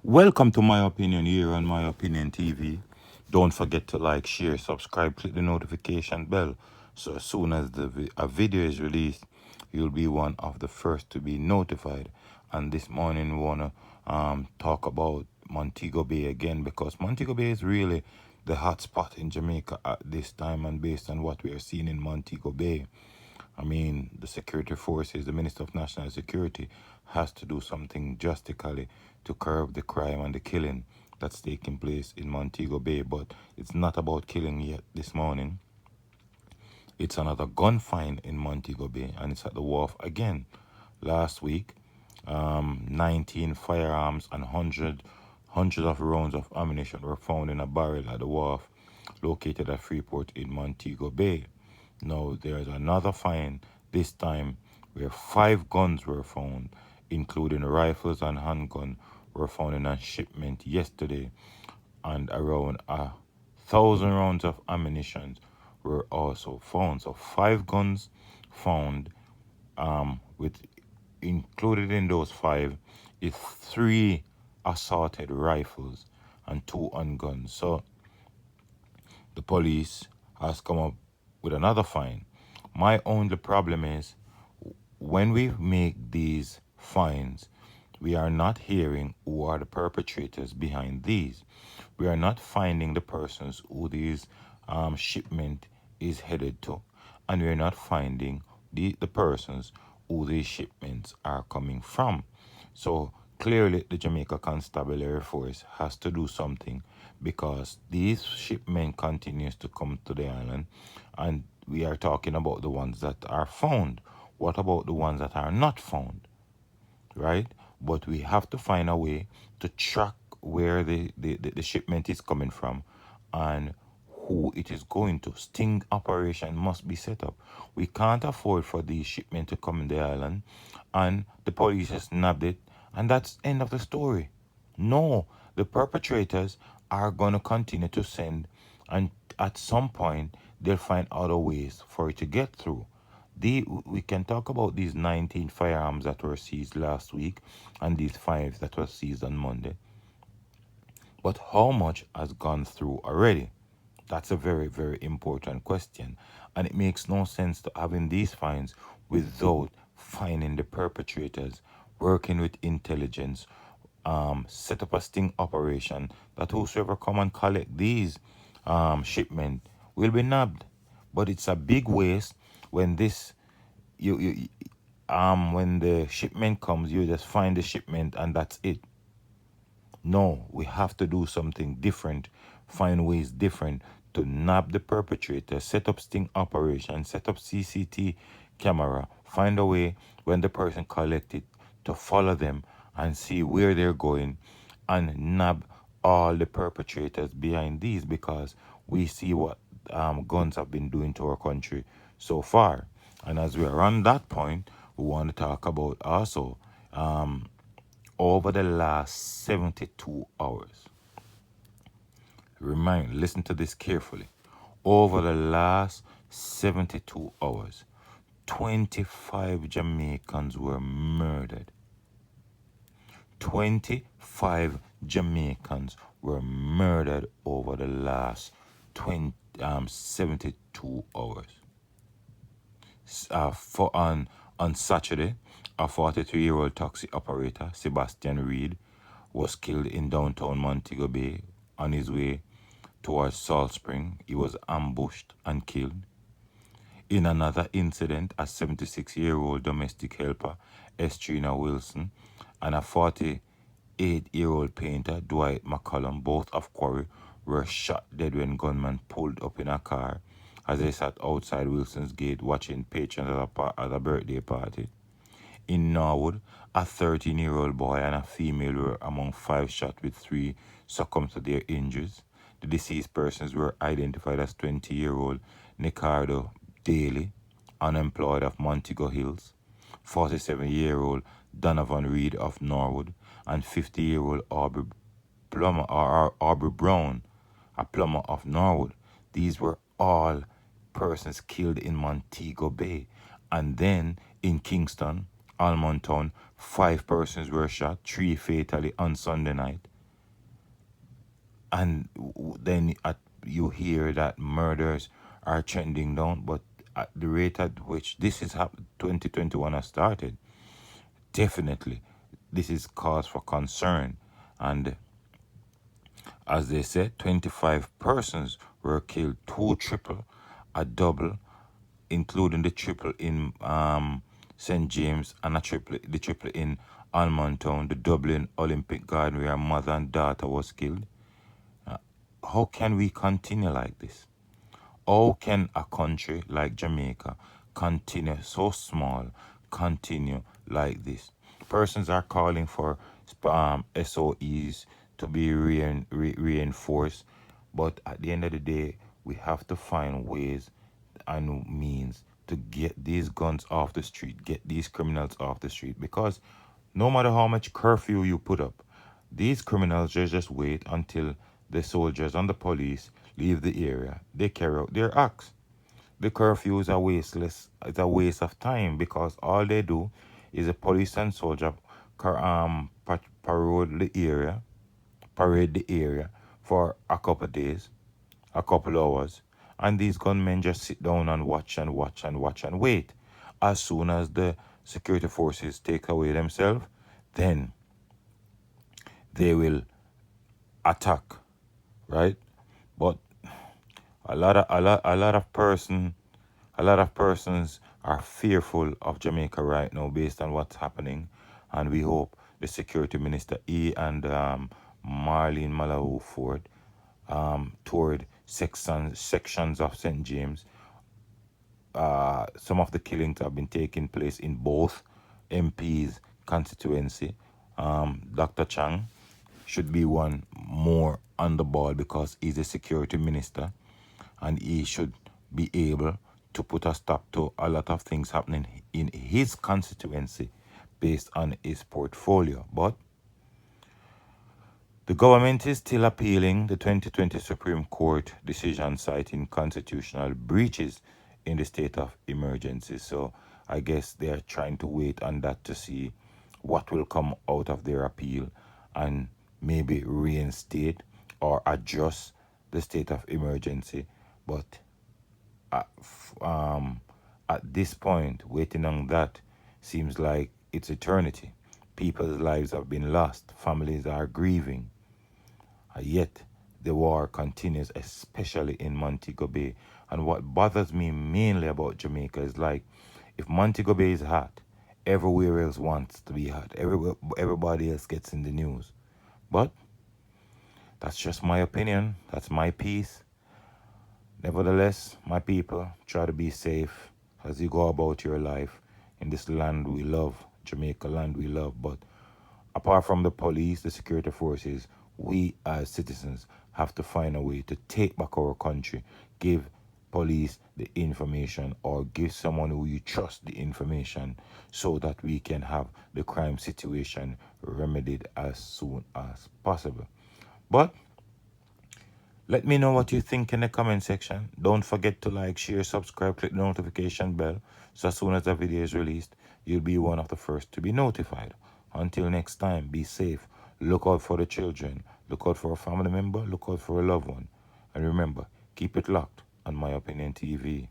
Welcome to My Opinion here on My Opinion TV. Don't forget to like, share, subscribe, click the notification bell so as soon as a video is released, you'll be one of the first to be notified. And this morning we want to talk about Montego Bay again because Montego Bay is really the hot spot in Jamaica at this time, and based on what we are seeing in Montego Bay, I mean, the security forces, the Minister of National Security has to do something drastically to curb the crime and the killing that's taking place in Montego Bay. But it's not about killing yet this morning. It's another gun find in Montego Bay, and it's at the wharf again. Last week, 19 firearms and hundreds of rounds of ammunition were found in a barrel at the wharf located at Freeport in Montego Bay. Now, there's another find, this time where 5 guns were found, including rifles and handgun, were found in a shipment yesterday, and around 1,000 rounds of ammunition were also found. So 5 guns found, with included in those 5 is 3 assaulted rifles and 2 handguns. So the police has come up with another fine. My only problem is when we make these fines, we are not hearing who are the perpetrators behind these. We are not finding the persons who these shipment is headed to, and we are not finding the persons who these shipments are coming from. So clearly, the Jamaica Constabulary Force has to do something because these shipment continues to come to the island, and we are talking about the ones that are found. What about the ones that are not found? Right? But we have to find a way to track where the shipment is coming from and who it is going to. Sting operation must be set up. We can't afford for the shipment to come in the island and the police just nabbed it and that's end of the story. No, the perpetrators are going to continue to send, and at some point they'll find other ways for it to get through. We can talk about these 19 firearms that were seized last week and these 5 that were seized on Monday. But how much has gone through already? That's a very, very important question. And it makes no sense to having these fines without finding the perpetrators, working with intelligence, set up a sting operation that whosoever come and collect these shipment will be nabbed. But it's a big waste when this you when the shipment comes, you just find the shipment and that's it. No, we have to do something different, find ways different to nab the perpetrator, set up sting operation, set up CCT camera, find a way when the person collected to follow them and see where they're going and nab all the perpetrators behind these because we see what guns have been doing to our country so far. And as we are on that point, we want to talk about also over the last 72 hours. Listen to this carefully. Over the last 72 hours, 25 Jamaicans were murdered. 25 Jamaicans were murdered over the last 72 hours. On Saturday, a 43-year-old taxi operator, Sebastian Reed, was killed in downtown Montego Bay on his way towards Salt Spring. He was ambushed and killed. In another incident, a 76-year-old domestic helper, Estrina Wilson, and a 48-year-old painter, Dwight McCollum, both of Quarry, were shot dead when gunmen pulled up in a car as they sat outside Wilson's gate watching patrons at a birthday party. In Norwood, a 13-year-old boy and a female were among 5 shot with 3 succumbed to their injuries. The deceased persons were identified as 20-year-old Nicardo Daly, unemployed of Montego Hills, 47-year-old Donovan Reed of Norwood, and 50-year-old Aubrey Brown, a plumber of Norwood. These were all persons killed in Montego Bay. And then in Kingston, Almontown, 5 persons were shot, 3 fatally on Sunday night. and then you hear that murders are trending down, but at the rate at which this is 2021 has started, definitely this is cause for concern. And as they said, 25 persons were killed, two triple, a double, including the triple in St. James, and the triple in Almontown, the Dublin Olympic Garden where a mother and daughter was killed. How can we continue like this? How can a country like Jamaica continue so small, continue like this? Persons are calling for SOEs to be reinforced, but at the end of the day, we have to find ways and means to get these guns off the street, get these criminals off the street, because no matter how much curfew you put up, these criminals just wait until the soldiers and the police leave the area. They carry out their acts. The curfews are wasteless. It's a waste of time because all they do is a police and soldier parade the area for a couple of days, a couple of hours, and these gunmen just sit down and watch and watch and watch and wait. As soon as the security forces take away themselves, then they will attack, right? But a lot of persons are fearful of Jamaica right now based on what's happening, and we hope the security minister and Marlene Malahou Ford toured sections of St. James. Some of the killings have been taking place in both MP's constituency. Dr. Chang should be one more on the ball because he's a security minister, and he should be able to put a stop to a lot of things happening in his constituency based on his portfolio. But the government is still appealing the 2020 Supreme Court decision citing constitutional breaches in the state of emergency. So I guess they are trying to wait on that to see what will come out of their appeal and maybe reinstate or adjust the state of emergency. But at this point, waiting on that seems like it's eternity. People's lives have been lost, families are grieving. Yet the war continues, especially in Montego Bay. And what bothers me mainly about Jamaica is like, if Montego Bay is hot, everywhere else wants to be hot. Everybody else gets in the news. But that's just my opinion. That's my piece. Nevertheless, my people, try to be safe as you go about your life in this land we love, Jamaica land we love. But apart from the police, the security forces, we as citizens have to find a way to take back our country, give police the information or give someone who you trust the information so that we can have the crime situation remedied as soon as possible. But let me know what you think in the comment section. Don't forget to like, share, subscribe, click the notification bell so as soon as the video is released, you'll be one of the first to be notified. Until next time, be safe. Look out for the children. Look out for a family member. Look out for a loved one. And remember, keep it locked on My Opinion TV.